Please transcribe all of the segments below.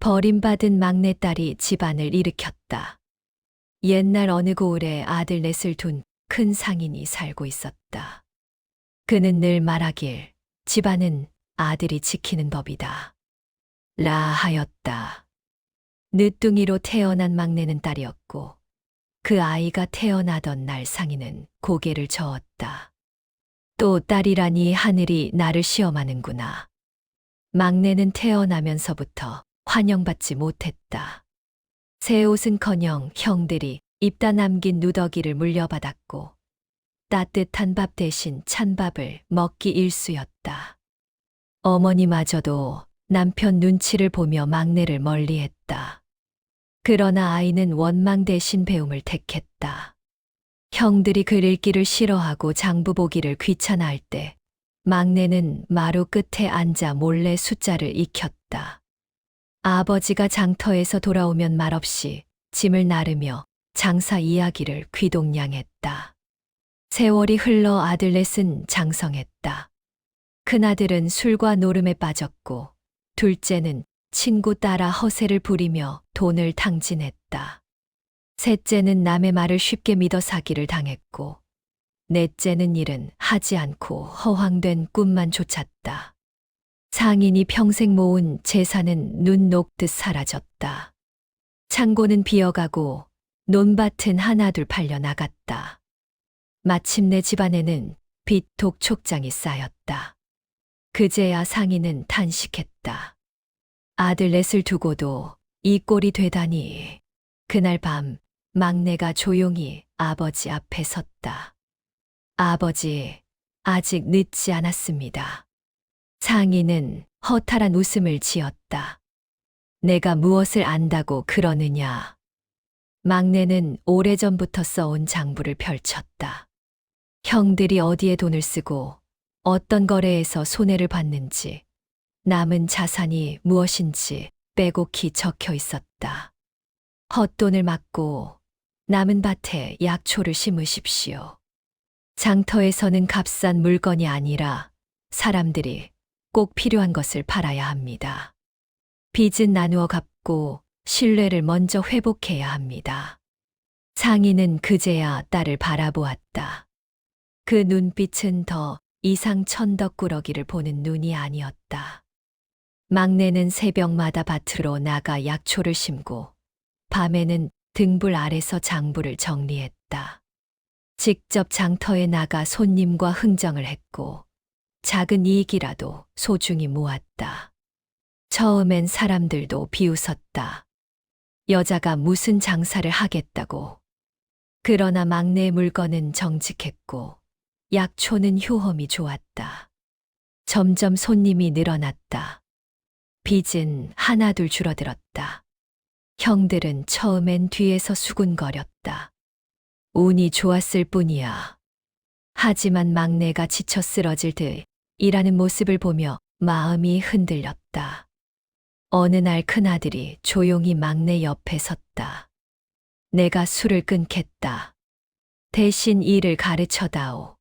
버림받은 막내딸이 집안을 일으켰다. 옛날 어느 고을에 아들 넷을 둔 큰 상인이 살고 있었다. 그는 늘 말하길 집안은 아들이 지키는 법이다. 라 하였다. 늦둥이로 태어난 막내는 딸이었고 그 아이가 태어나던 날 상인은 고개를 저었다. 또 딸이라니 하늘이 나를 시험하는구나. 막내는 태어나면서부터 환영받지 못했다. 새 옷은커녕 형들이 입다 남긴 누더기를 물려받았고 따뜻한 밥 대신 찬밥을 먹기 일쑤였다. 어머니마저도 남편 눈치를 보며 막내를 멀리했다. 그러나 아이는 원망 대신 배움을 택했다. 형들이 글 읽기를 싫어하고 장부 보기를 귀찮아할 때 막내는 마루 끝에 앉아 몰래 숫자를 익혔다. 아버지가 장터에서 돌아오면 말없이 짐을 나르며 장사 이야기를 귀동냥했다. 세월이 흘러 아들 넷은 장성했다. 큰아들은 술과 노름에 빠졌고 둘째는 친구 따라 허세를 부리며 돈을 탕진했다. 셋째는 남의 말을 쉽게 믿어 사기를 당했고 넷째는 일은 하지 않고 허황된 꿈만 쫓았다. 상인이 평생 모은 재산은 눈 녹듯 사라졌다. 창고는 비어가고 논밭은 하나둘 팔려 나갔다. 마침내 집안에는 빚 독촉장이 쌓였다. 그제야 상인은 탄식했다. 아들 넷을 두고도 이 꼴이 되다니. 그날 밤 막내가 조용히 아버지 앞에 섰다. 아버지, 아직 늦지 않았습니다. 상인은 허탈한 웃음을 지었다. 내가 무엇을 안다고 그러느냐. 막내는 오래전부터 써온 장부를 펼쳤다. 형들이 어디에 돈을 쓰고 어떤 거래에서 손해를 봤는지, 남은 자산이 무엇인지 빼곡히 적혀 있었다. 헛돈을 막고 남은 밭에 약초를 심으십시오. 장터에서는 값싼 물건이 아니라 사람들이 꼭 필요한 것을 팔아야 합니다. 빚은 나누어 갚고 신뢰를 먼저 회복해야 합니다. 상인은 그제야 딸을 바라보았다. 그 눈빛은 더 이상 천덕꾸러기를 보는 눈이 아니었다. 막내는 새벽마다 밭으로 나가 약초를 심고 밤에는 등불 아래서 장부를 정리했다. 직접 장터에 나가 손님과 흥정을 했고 작은 이익이라도 소중히 모았다. 처음엔 사람들도 비웃었다. 여자가 무슨 장사를 하겠다고. 그러나 막내의 물건은 정직했고 약초는 효험이 좋았다. 점점 손님이 늘어났다. 빚은 하나둘 줄어들었다. 형들은 처음엔 뒤에서 수군거렸다. 운이 좋았을 뿐이야. 하지만 막내가 지쳐 쓰러질 듯 일하는 모습을 보며 마음이 흔들렸다. 어느 날 큰아들이 조용히 막내 옆에 섰다. 내가 술을 끊겠다. 대신 일을 가르쳐다오.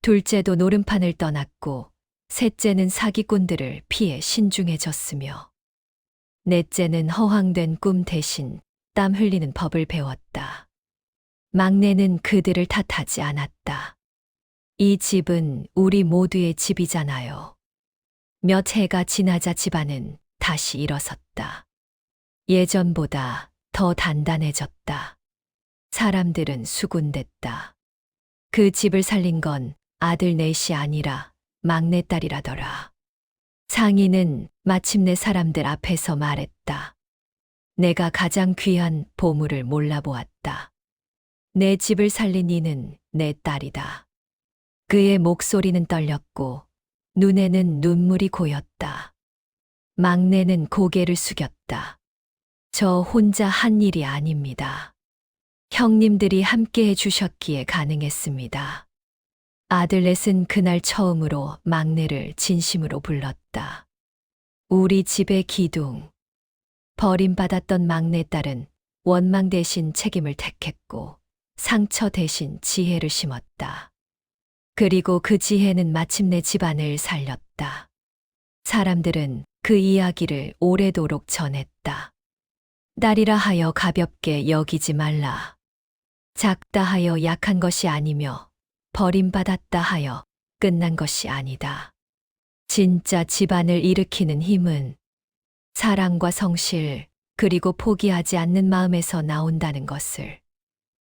둘째도 노름판을 떠났고 셋째는 사기꾼들을 피해 신중해졌으며 넷째는 허황된 꿈 대신 땀 흘리는 법을 배웠다. 막내는 그들을 탓하지 않았다. 이 집은 우리 모두의 집이잖아요. 몇 해가 지나자 집안은 다시 일어섰다. 예전보다 더 단단해졌다. 사람들은 수군댔다. 그 집을 살린 건 아들 넷이 아니라 막내딸이라더라. 상인은 마침내 사람들 앞에서 말했다. 내가 가장 귀한 보물을 몰라보았다. 내 집을 살린 이는 내 딸이다. 그의 목소리는 떨렸고 눈에는 눈물이 고였다. 막내는 고개를 숙였다. 저 혼자 한 일이 아닙니다. 형님들이 함께 해주셨기에 가능했습니다. 아들 넷은 그날 처음으로 막내를 진심으로 불렀다. 우리 집의 기둥. 버림받았던 막내딸은 원망 대신 책임을 택했고 상처 대신 지혜를 심었다. 그리고 그 지혜는 마침내 집안을 살렸다. 사람들은 그 이야기를 오래도록 전했다. 딸이라 하여 가볍게 여기지 말라. 작다 하여 약한 것이 아니며 버림받았다 하여 끝난 것이 아니다. 진짜 집안을 일으키는 힘은 사랑과 성실 그리고 포기하지 않는 마음에서 나온다는 것을.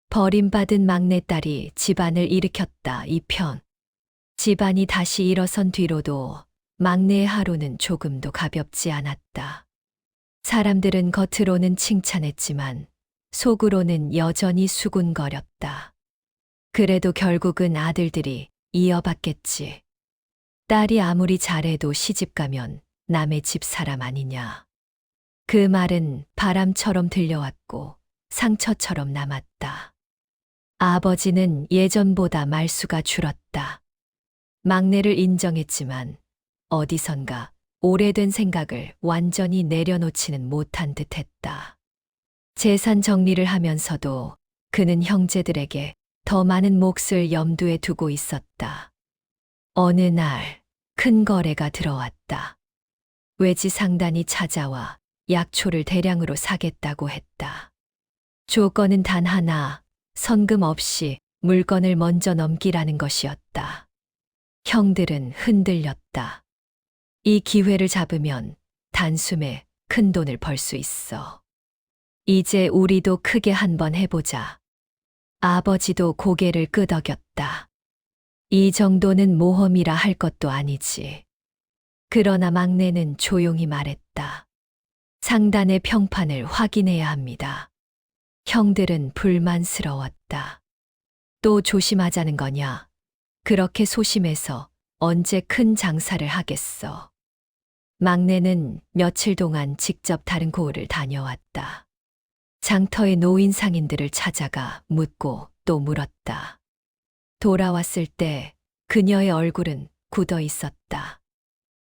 버림받은 막내딸이 집안을 일으켰다. 2편. 집안이 다시 일어선 뒤로도 막내의 하루는 조금도 가볍지 않았다. 사람들은 겉으로는 칭찬했지만 속으로는 여전히 수군거렸다. 그래도 결국은 아들들이 이어받겠지. 딸이 아무리 잘해도 시집가면 남의 집 사람 아니냐. 그 말은 바람처럼 들려왔고 상처처럼 남았다. 아버지는 예전보다 말수가 줄었다. 막내를 인정했지만 어디선가 오래된 생각을 완전히 내려놓지는 못한 듯했다. 재산 정리를 하면서도 그는 형제들에게 더 많은 몫을 염두에 두고 있었다. 어느 날 큰 거래가 들어왔다. 외지 상단이 찾아와 약초를 대량으로 사겠다고 했다. 조건은 단 하나, 선금 없이 물건을 먼저 넘기라는 것이었다. 형들은 흔들렸다. 이 기회를 잡으면 단숨에 큰 돈을 벌 수 있어. 이제 우리도 크게 한번 해보자. 아버지도 고개를 끄덕였다. 이 정도는 모험이라 할 것도 아니지. 그러나 막내는 조용히 말했다. 상단의 평판을 확인해야 합니다. 형들은 불만스러웠다. 또 조심하자는 거냐? 그렇게 소심해서 언제 큰 장사를 하겠어. 막내는 며칠 동안 직접 다른 고을을 다녀왔다. 장터의 노인 상인들을 찾아가 묻고 또 물었다. 돌아왔을 때 그녀의 얼굴은 굳어 있었다.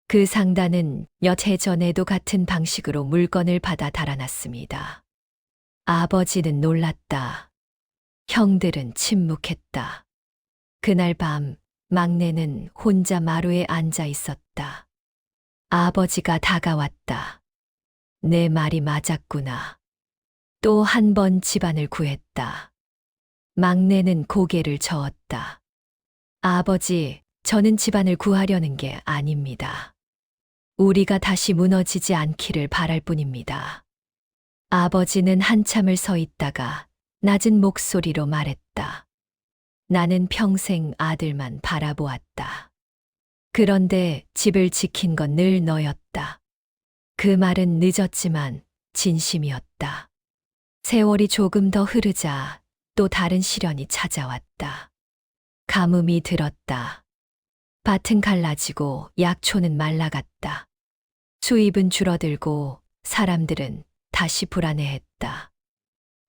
그 상단은 몇 해 전에도 같은 방식으로 물건을 받아 달아났습니다. 아버지는 놀랐다. 형들은 침묵했다. 그날 밤 막내는 혼자 마루에 앉아 있었다. 아버지가 다가왔다. 내 말이 맞았구나. 또 한 번 집안을 구했다. 막내는 고개를 저었다. 아버지, 저는 집안을 구하려는 게 아닙니다. 우리가 다시 무너지지 않기를 바랄 뿐입니다. 아버지는 한참을 서 있다가 낮은 목소리로 말했다. 나는 평생 아들만 바라보았다. 그런데 집을 지킨 건 늘 너였다. 그 말은 늦었지만 진심이었다. 세월이 조금 더 흐르자 또 다른 시련이 찾아왔다. 가뭄이 들었다. 밭은 갈라지고 약초는 말라갔다. 수입은 줄어들고 사람들은 다시 불안해했다.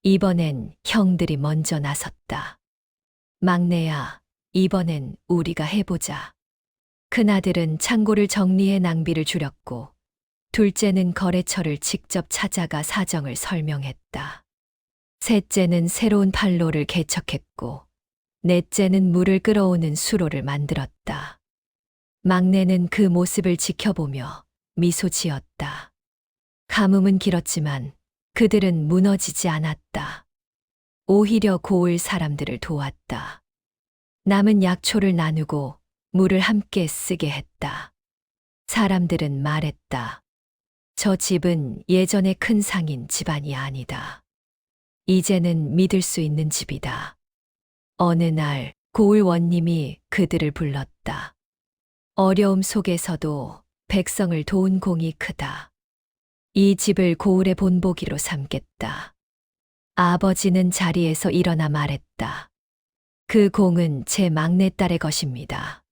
이번엔 형들이 먼저 나섰다. 막내야, 이번엔 우리가 해보자. 큰아들은 창고를 정리해 낭비를 줄였고 둘째는 거래처를 직접 찾아가 사정을 설명했다. 셋째는 새로운 판로를 개척했고 넷째는 물을 끌어오는 수로를 만들었다. 막내는 그 모습을 지켜보며 미소 지었다. 가뭄은 길었지만 그들은 무너지지 않았다. 오히려 고을 사람들을 도왔다. 남은 약초를 나누고 물을 함께 쓰게 했다. 사람들은 말했다. 저 집은 예전의 큰 상인 집안이 아니다. 이제는 믿을 수 있는 집이다. 어느 날 고을 원님이 그들을 불렀다. 어려움 속에서도 백성을 도운 공이 크다. 이 집을 고을의 본보기로 삼겠다. 아버지는 자리에서 일어나 말했다. 그 공은 제 막내딸의 것입니다.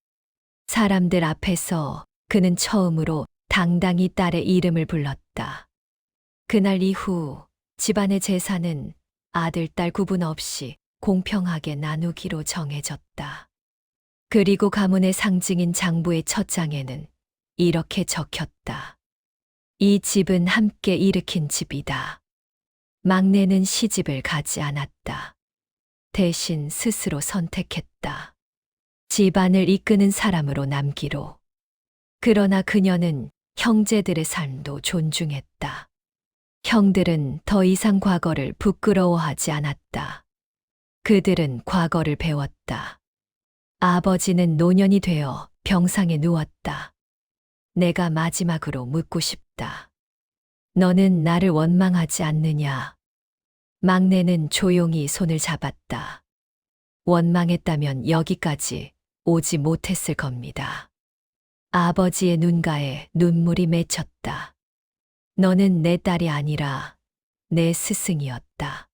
사람들 앞에서 그는 처음으로 당당히 딸의 이름을 불렀다. 그날 이후 집안의 재산은 아들, 딸 구분 없이 공평하게 나누기로 정해졌다. 그리고 가문의 상징인 장부의 첫 장에는 이렇게 적혔다. 이 집은 함께 일으킨 집이다. 막내는 시집을 가지 않았다. 대신 스스로 선택했다. 집안을 이끄는 사람으로 남기로. 그러나 그녀는 형제들의 삶도 존중했다. 형들은 더 이상 과거를 부끄러워하지 않았다. 그들은 과거를 배웠다. 아버지는 노년이 되어 병상에 누웠다. 내가 마지막으로 묻고 싶다. 너는 나를 원망하지 않느냐? 막내는 조용히 손을 잡았다. 원망했다면 여기까지 오지 못했을 겁니다. 아버지의 눈가에 눈물이 맺혔다. 너는 내 딸이 아니라 내 스승이었다.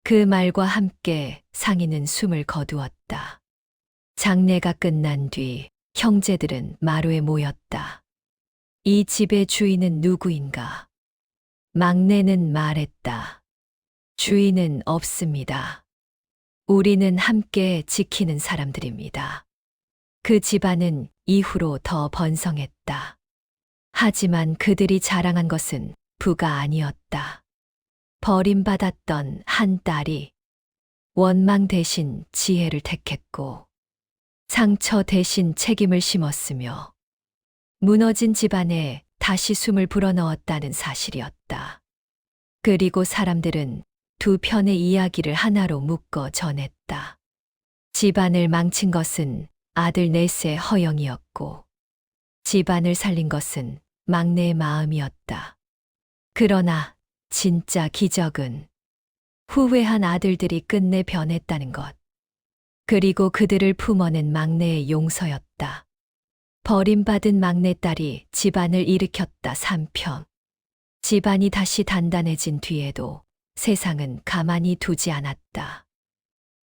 그 말과 함께 상인은 숨을 거두었다. 장례가 끝난 뒤 형제들은 마루에 모였다. 이 집의 주인은 누구인가? 막내는 말했다. 주인은 없습니다. 우리는 함께 지키는 사람들입니다. 그 집안은 이후로 더 번성했다. 하지만 그들이 자랑한 것은 부가 아니었다. 버림받았던 한 딸이 원망 대신 지혜를 택했고 상처 대신 책임을 심었으며 무너진 집안에 다시 숨을 불어넣었다는 사실이었다. 그리고 사람들은 두 편의 이야기를 하나로 묶어 전했다. 집안을 망친 것은 아들 넷의 허영이었고 집안을 살린 것은 막내의 마음이었다. 그러나 진짜 기적은 후회한 아들들이 끝내 변했다는 것. 그리고 그들을 품어낸 막내의 용서였다. 버림받은 막내딸이 집안을 일으켰다 3편. 집안이 다시 단단해진 뒤에도 세상은 가만히 두지 않았다.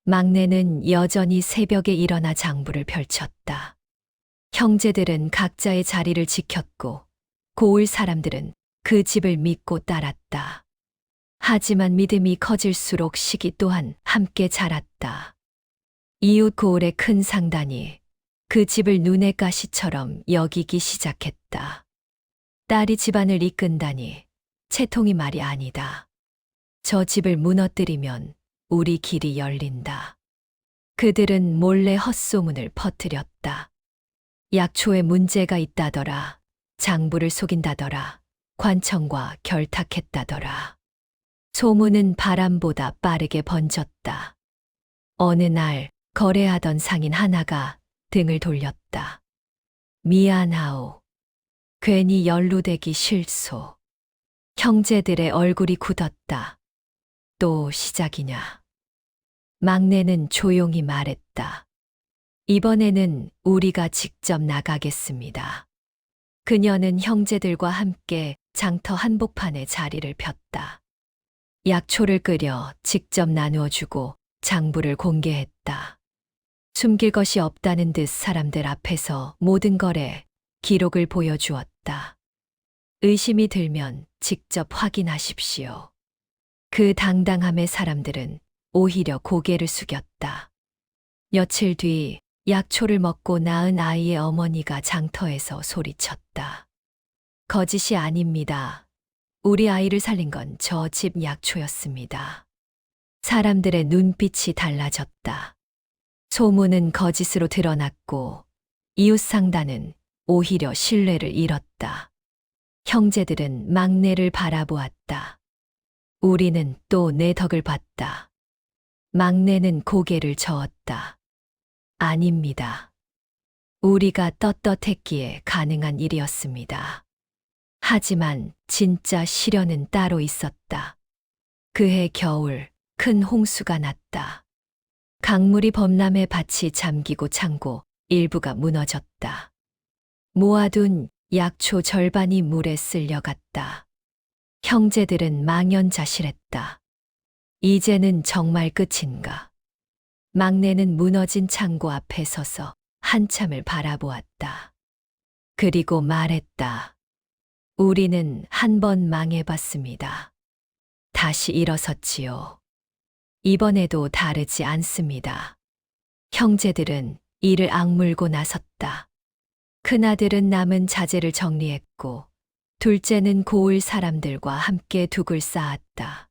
막내는 여전히 새벽에 일어나 장부를 펼쳤다. 형제들은 각자의 자리를 지켰고 고을 사람들은 그 집을 믿고 따랐다. 하지만 믿음이 커질수록 시기 또한 함께 자랐다. 이웃 고을의 큰 상단이 그 집을 눈의 가시처럼 여기기 시작했다. 딸이 집안을 이끈다니 채통이 말이 아니다. 저 집을 무너뜨리면 우리 길이 열린다. 그들은 몰래 헛소문을 퍼뜨렸다. 약초에 문제가 있다더라. 장부를 속인다더라. 관청과 결탁했다더라. 소문은 바람보다 빠르게 번졌다. 어느 날 거래하던 상인 하나가 등을 돌렸다. 미안하오. 괜히 연루되기 싫소. 형제들의 얼굴이 굳었다. 또 시작이냐. 막내는 조용히 말했다. 이번에는 우리가 직접 나가겠습니다. 그녀는 형제들과 함께 장터 한복판에 자리를 폈다. 약초를 끓여 직접 나누어 주고 장부를 공개했다. 숨길 것이 없다는 듯 사람들 앞에서 모든 거래 기록을 보여주었다. 의심이 들면 직접 확인하십시오. 그 당당함에 사람들은 오히려 고개를 숙였다. 며칠 뒤 약초를 먹고 낳은 아이의 어머니가 장터에서 소리쳤다. 거짓이 아닙니다. 우리 아이를 살린 건 저 집 약초였습니다. 사람들의 눈빛이 달라졌다. 소문은 거짓으로 드러났고 이웃 상단은 오히려 신뢰를 잃었다. 형제들은 막내를 바라보았다. 우리는 또 내 덕을 봤다. 막내는 고개를 저었다. 아닙니다. 우리가 떳떳했기에 가능한 일이었습니다. 하지만 진짜 시련은 따로 있었다. 그해 겨울 큰 홍수가 났다. 강물이 범람해 밭이 잠기고 창고 일부가 무너졌다. 모아둔 약초 절반이 물에 쓸려갔다. 형제들은 망연자실했다. 이제는 정말 끝인가? 막내는 무너진 창고 앞에 서서 한참을 바라보았다. 그리고 말했다. 우리는 한 번 망해봤습니다. 다시 일어섰지요. 이번에도 다르지 않습니다. 형제들은 이를 악물고 나섰다. 큰아들은 남은 자재를 정리했고 둘째는 고을 사람들과 함께 둑을 쌓았다.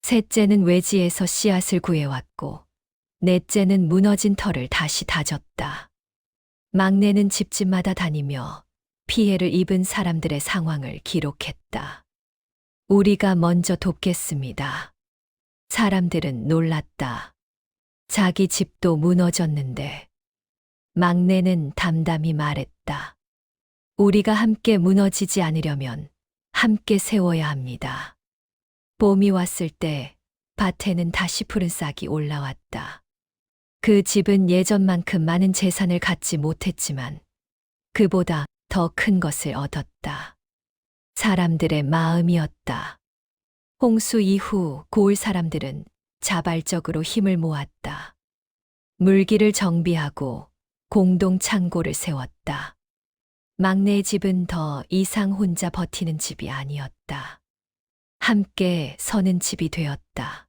셋째는 외지에서 씨앗을 구해왔고 넷째는 무너진 터를 다시 다졌다. 막내는 집집마다 다니며 피해를 입은 사람들의 상황을 기록했다. 우리가 먼저 돕겠습니다. 사람들은 놀랐다. 자기 집도 무너졌는데 막내는 담담히 말했다. 우리가 함께 무너지지 않으려면 함께 세워야 합니다. 봄이 왔을 때 밭에는 다시 푸른 싹이 올라왔다. 그 집은 예전만큼 많은 재산을 갖지 못했지만 그보다 더 큰 것을 얻었다. 사람들의 마음이었다. 홍수 이후 고을 사람들은 자발적으로 힘을 모았다. 물기를 정비하고 공동 창고를 세웠다. 막내의 집은 더 이상 혼자 버티는 집이 아니었다. 함께 서는 집이 되었다.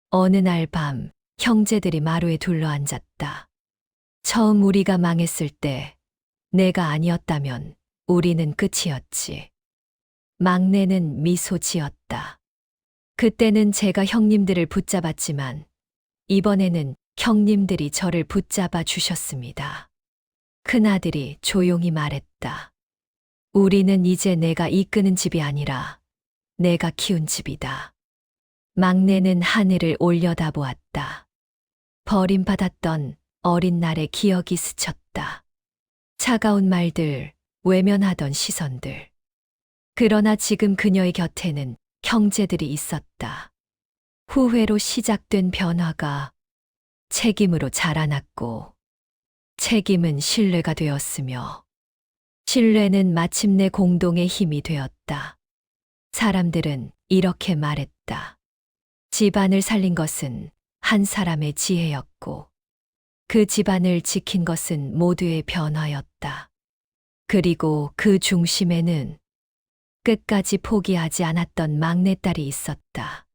어느 날 밤 형제들이 마루에 둘러앉았다. 처음 우리가 망했을 때 내가 아니었다면 우리는 끝이었지. 막내는 미소 지었다. 그때는 제가 형님들을 붙잡았지만 이번에는 형님들이 저를 붙잡아 주셨습니다. 큰아들이 조용히 말했다. 우리는 이제 내가 이끄는 집이 아니라 내가 키운 집이다. 막내는 하늘을 올려다보았다. 버림받았던 어린 날의 기억이 스쳤다. 차가운 말들, 외면하던 시선들. 그러나 지금 그녀의 곁에는 형제들이 있었다. 후회로 시작된 변화가 책임으로 자라났고, 책임은 신뢰가 되었으며, 신뢰는 마침내 공동의 힘이 되었다. 사람들은 이렇게 말했다. 집안을 살린 것은 한 사람의 지혜였고, 그 집안을 지킨 것은 모두의 변화였다. 그리고 그 중심에는 끝까지 포기하지 않았던 막내딸이 있었다.